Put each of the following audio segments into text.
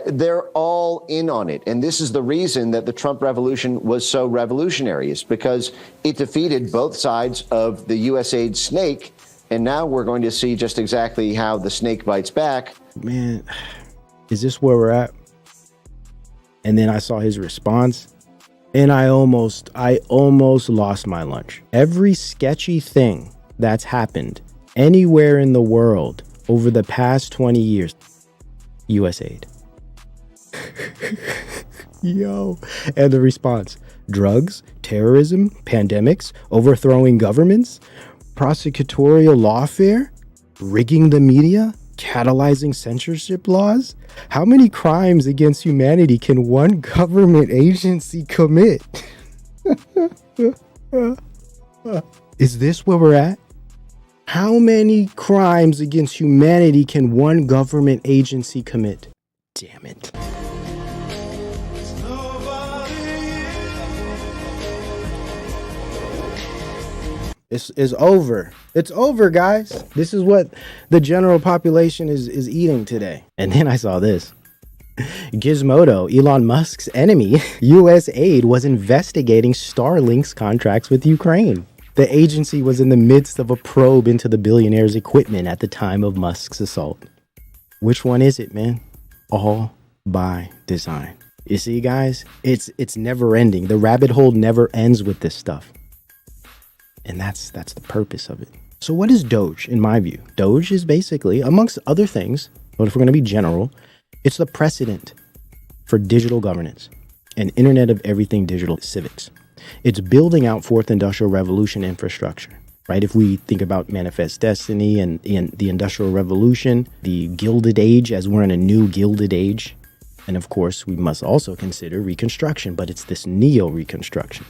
they're all in on it. And this is the reason that the Trump revolution was so revolutionary, is because it defeated both sides of the USAID snake. And now we're going to see just exactly how the snake bites back. Man, is this where we're at? And then I saw his response and I almost lost my lunch. Every sketchy thing that's happened anywhere in the world over the past 20 years, USAID. Yo. And the response: drugs, terrorism, pandemics, overthrowing governments, prosecutorial lawfare, rigging the media, catalyzing censorship laws. How many crimes against humanity can one government agency commit? Is this where we're at? How many crimes against humanity can one government agency commit? Damn it. It's over. It's over, guys. This is what the general population is eating today. And then I saw this. Gizmodo, Elon Musk's enemy, USAID was investigating Starlink's contracts with Ukraine. The agency was in the midst of a probe into the billionaire's equipment at the time of Musk's assault. Which one is it, man? All by design. You see, guys, it's never ending. The rabbit hole never ends with this stuff. And that's the purpose of it. So what is Doge, in my view? Doge is basically, amongst other things, but if we're going to be general, it's the precedent for digital governance and Internet of Everything digital civics. It's building out fourth industrial revolution infrastructure, right? If we think about Manifest Destiny and the Industrial Revolution, the Gilded Age, as we're in a new Gilded Age. And of course, we must also consider Reconstruction, but it's this neo-Reconstruction.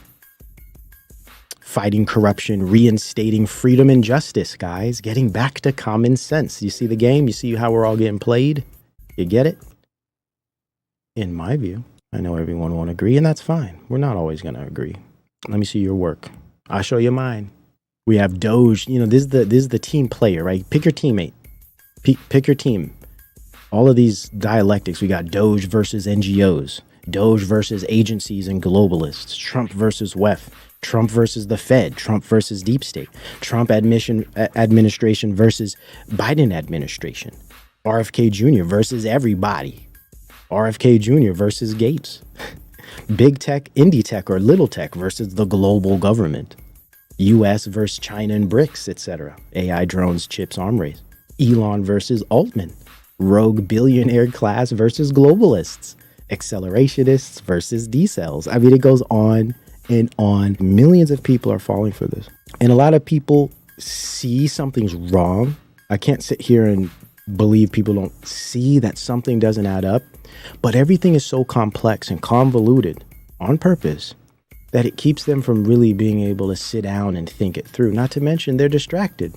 Fighting corruption, reinstating freedom and justice, guys. Getting back to common sense. You see the game? You see how we're all getting played? You get it? In my view, I know everyone won't agree, and that's fine. We're not always going to agree. Let me see your work. I'll show you mine. We have Doge. You know, this is the team player, right? Pick your teammate. Pick your team. All of these dialectics. We got Doge versus NGOs. Doge versus agencies and globalists. Trump versus WEF. Trump versus the Fed, Trump versus deep state, Trump administration versus Biden administration, RFK Jr. versus everybody, RFK Jr. versus Gates, big tech, indie tech, or little tech versus the global government, US versus China and BRICS, etc. AI, drones, chips, arm race, Elon versus Altman, rogue billionaire class versus globalists, accelerationists versus decels. I mean, it goes on and on. Millions of people are falling for this. And a lot of people see something's wrong. I can't sit here and believe people don't see that something doesn't add up. But everything is so complex and convoluted on purpose that it keeps them from really being able to sit down and think it through. Not to mention they're distracted.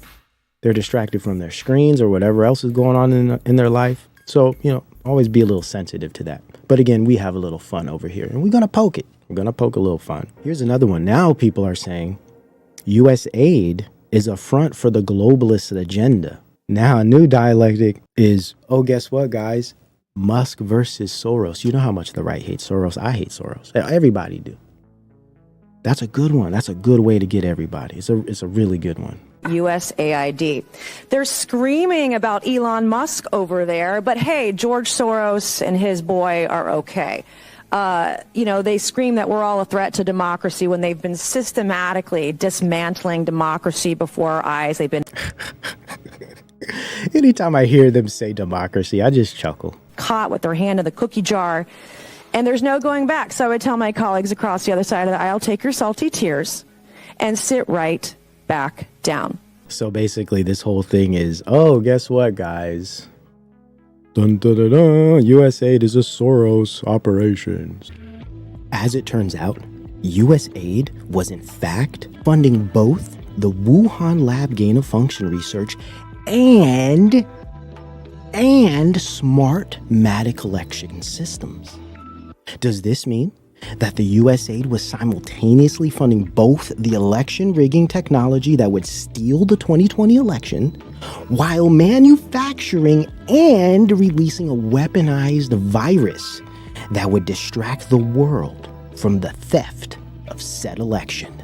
They're distracted from their screens or whatever else is going on in their life. So, you know, always be a little sensitive to that. But again, we have a little fun over here and we're going to poke it. We're going to poke a little fun. Here's another one. Now people are saying USAID is a front for the globalist agenda. Now a new dialectic is, oh, guess what, guys? Musk versus Soros. You know how much the right hates Soros. I hate Soros. Everybody do. That's a good one. That's a good way to get everybody. It's a really good one. USAID. They're screaming about Elon Musk over there, but hey, George Soros and his boy are okay. You know, they scream that we're all a threat to democracy when they've been systematically dismantling democracy before our eyes. They've been... Anytime I hear them say democracy, I just chuckle. Caught with their hand in the cookie jar, and there's no going back. So I would tell my colleagues across the other side of the aisle, take your salty tears and sit right back down. So basically this whole thing is, oh, guess what, guys? Dun, dun, dun, dun. USAID is a Soros operation. As it turns out, USAID was in fact funding both the Wuhan lab gain-of-function research and smart matter collection systems. Does this mean that the USAID was simultaneously funding both the election rigging technology that would steal the 2020 election while manufacturing and releasing a weaponized virus that would distract the world from the theft of said election.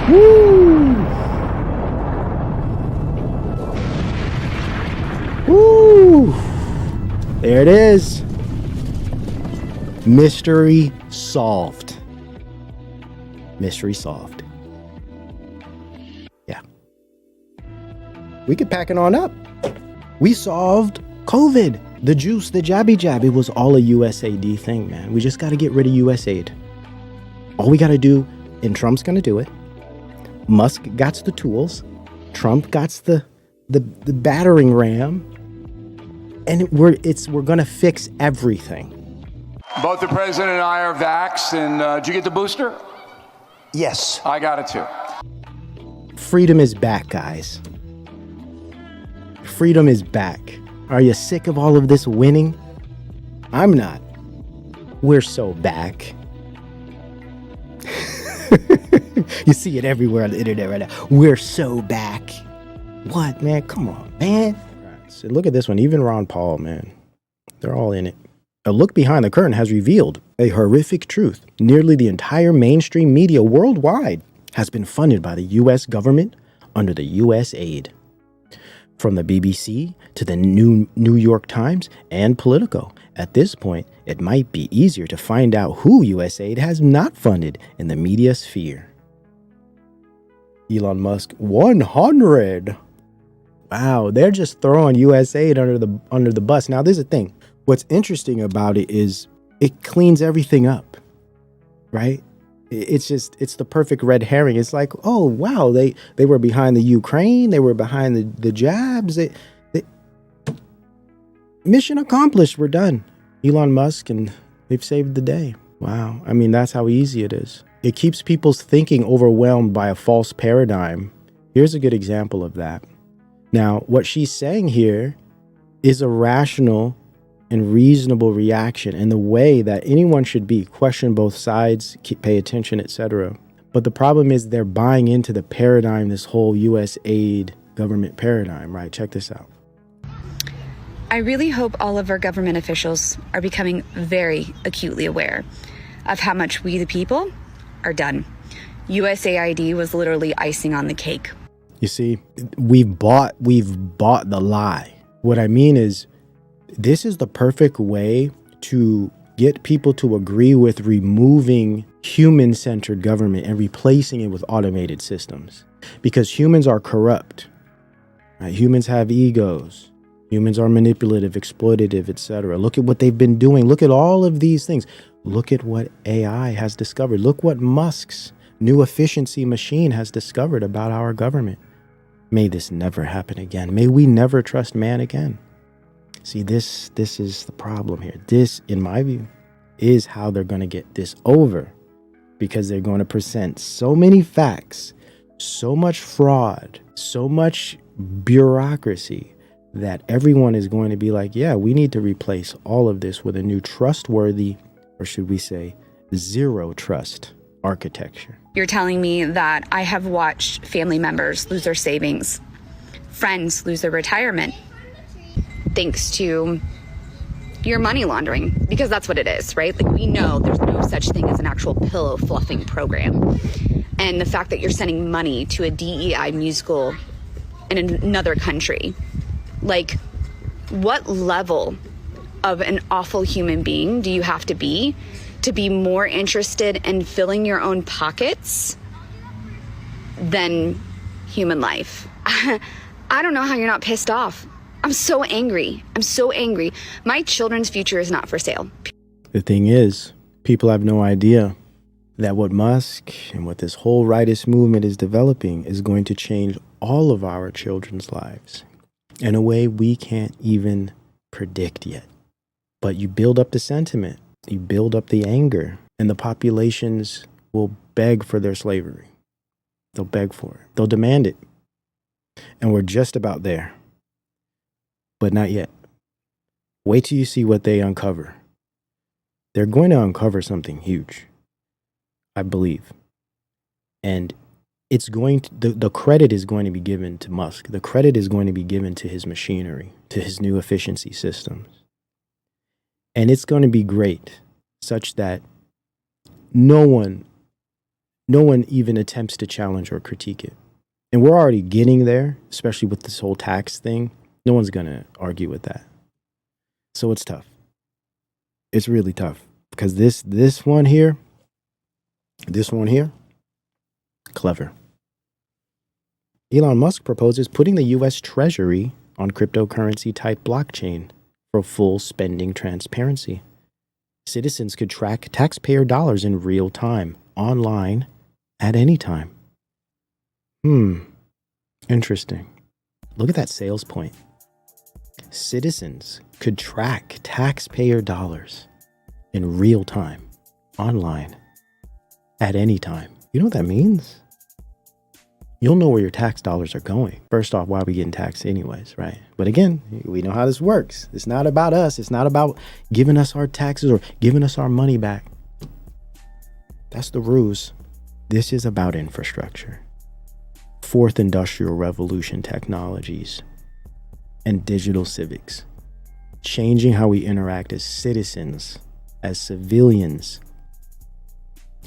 Woo! Woo! There it is. Mystery solved. Mystery solved. Yeah. We could pack it on up. We solved COVID. The juice, the jabby jab, it was all a USAID thing, man. We just got to get rid of USAID. All we got to do, and Trump's going to do it. Musk got the tools. Trump got the battering ram. And we're going to fix everything. Both the president and I are vaxxed, and did you get the booster? Yes. I got it too. Freedom is back, guys. Freedom is back. Are you sick of all of this winning? I'm not. We're so back. You see it everywhere on the internet right now. We're so back. What, man? Come on, man. Right, so look at this one. Even Ron Paul, man. They're all in it. A look behind the curtain has revealed a horrific truth. Nearly the entire mainstream media worldwide has been funded by the U.S. government under the USAID. From the BBC to the New York Times and Politico. At this point, it might be easier to find out who USAID has not funded in the media sphere. Elon Musk, 100. Wow, they're just throwing USAID under the bus. Now, there's a thing. What's interesting about it is it cleans everything up, right? It's the perfect red herring. It's like, oh, wow, they were behind the Ukraine. They were behind the jabs. Mission accomplished. We're done. Elon Musk, and they've saved the day. Wow. I mean, that's how easy it is. It keeps people's thinking overwhelmed by a false paradigm. Here's a good example of that. Now, what she's saying here is a rational and reasonable reaction in the way that anyone should be. Question both sides, pay attention, etc. But the problem is they're buying into the paradigm, this whole US aid government paradigm, right? Check this out. I really hope all of our government officials are becoming very acutely aware of how much we, the people, are done. USAID was literally icing on the cake. You see, we've bought the lie. What I mean is, this is the perfect way to get people to agree with removing human-centered government and replacing it with automated systems. Because humans are corrupt. Right? Humans have egos. Humans are manipulative, exploitative, etc. Look at what they've been doing. Look at all of these things. Look at what AI has discovered. Look what Musk's new efficiency machine has discovered about our government. May this never happen again. May we never trust man again. See, this is the problem here. This, in my view, is how they're going to get this over, because they're going to present so many facts, so much fraud, so much bureaucracy that everyone is going to be like, yeah, we need to replace all of this with a new trustworthy, or should we say, zero trust architecture. You're telling me that I have watched family members lose their savings, friends lose their retirement, thanks to your money laundering, because that's what it is, right? Like, we know there's no such thing as an actual pillow fluffing program. And the fact that you're sending money to a DEI musical in another country, like, what level of an awful human being do you have to be more interested in filling your own pockets than human life? I don't know how you're not pissed off. I'm so angry. I'm so angry. My children's future is not for sale. The thing is, people have no idea that what Musk and what this whole rightist movement is developing is going to change all of our children's lives in a way we can't even predict yet. But you build up the sentiment, you build up the anger, and the populations will beg for their slavery. They'll beg for it. They'll demand it. And we're just about there. But not yet. Wait till you see what they uncover. they're going to uncover something huge, I believe. And it's going to, the credit is going to be given to Musk. The credit is going to be given to his machinery, to his new efficiency systems. And it's going to be great, such that no one even attempts to challenge or critique it. And we're already getting there, especially with this whole tax thing. No one's going to argue with that. So it's tough. It's really tough because this one here, clever. Elon Musk proposes putting the U.S. Treasury on cryptocurrency type blockchain for full spending transparency. Citizens could track taxpayer dollars in real time, online, at any time. Interesting. Look at that sales point. Citizens could track taxpayer dollars in real time, online, at any time. You know what that means? You'll know where your tax dollars are going. First off, why are we getting taxed anyways, right? But again, we know how this works. It's not about us. It's not about giving us our taxes or giving us our money back. That's the ruse. This is about infrastructure. Fourth industrial revolution technologies and digital civics. Changing how we interact as citizens, as civilians,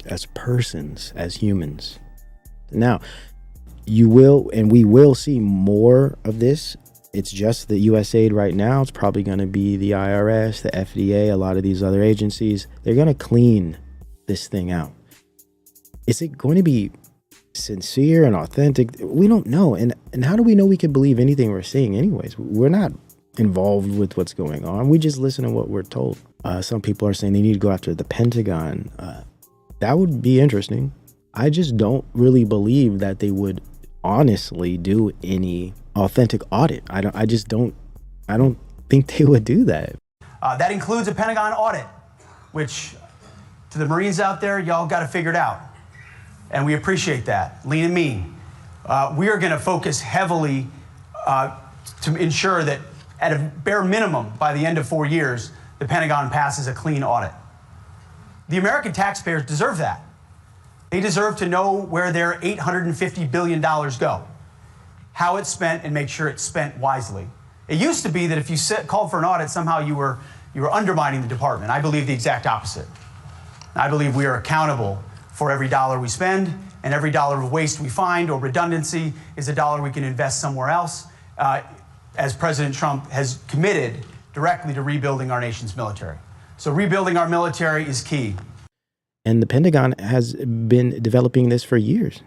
as persons, as humans. Now, you will, and we will see more of this. It's just the USAID right now. It's probably going to be the IRS, the FDA, a lot of these other agencies. They're going to clean this thing out. Is it going to be sincere and authentic? We don't know. And how do we know we can believe anything we're seeing anyways? We're not involved with what's going on. We just listen to what we're told. Some people are saying they need to go after the Pentagon. That would be interesting. I just don't really believe that they would honestly do any authentic audit. I don't think they would do that. That includes a Pentagon audit, which to the Marines out there, y'all got to figure it out. And we appreciate that. Lean and mean. We are going to focus heavily to ensure that at a bare minimum, by the end of 4 years, the Pentagon passes a clean audit. The American taxpayers deserve that. They deserve to know where their $850 billion go, how it's spent, and make sure it's spent wisely. It used to be that if you called for an audit, somehow you were undermining the department. I believe the exact opposite. I believe we are accountable for every dollar we spend, and every dollar of waste we find or redundancy is a dollar we can invest somewhere else, as President Trump has committed directly to rebuilding our nation's military. So rebuilding our military is key. And the Pentagon has been developing this for years.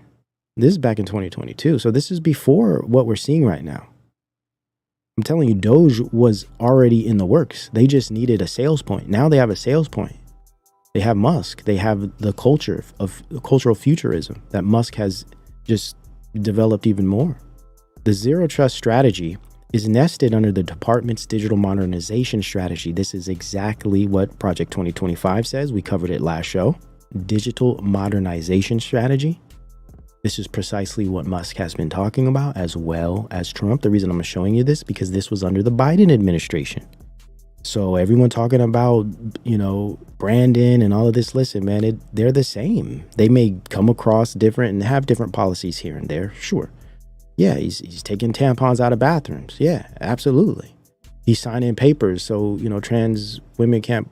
This is back in 2022. So this is before what we're seeing right now. I'm telling you, Doge was already in the works. They just needed a sales point. Now they have a sales point. They have Musk. They have the culture of cultural futurism that Musk has just developed even more. The zero trust strategy is nested under the department's digital modernization strategy. This is exactly what Project 2025 says. We covered it last show. Digital modernization strategy. This is precisely what Musk has been talking about, as well as Trump. The reason I'm showing you this, because this was under the Biden administration. So everyone talking about, Brandon and all of this, listen, man, they're the same. They may come across different and have different policies here and there. Sure. Yeah, he's taking tampons out of bathrooms. Yeah, absolutely. He's signing papers so, trans women can't,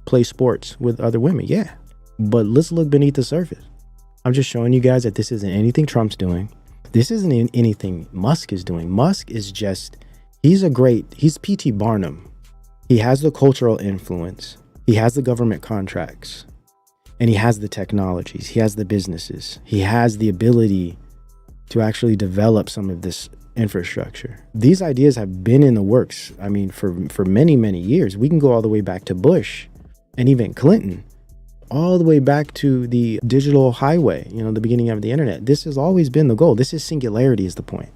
play sports with other women. Yeah. But let's look beneath the surface. I'm just showing you guys that this isn't anything Trump's doing. This isn't anything Musk is doing. Musk is just, he's P.T. Barnum. He has the cultural influence. He has the government contracts. And he has the technologies. He has the businesses. He has the ability to actually develop some of this infrastructure. These ideas have been in the works. I mean, for many, many years. We can go all the way back to Bush and even Clinton, all the way back to the digital highway, the beginning of the internet. This has always been the goal. This is singularity is the point.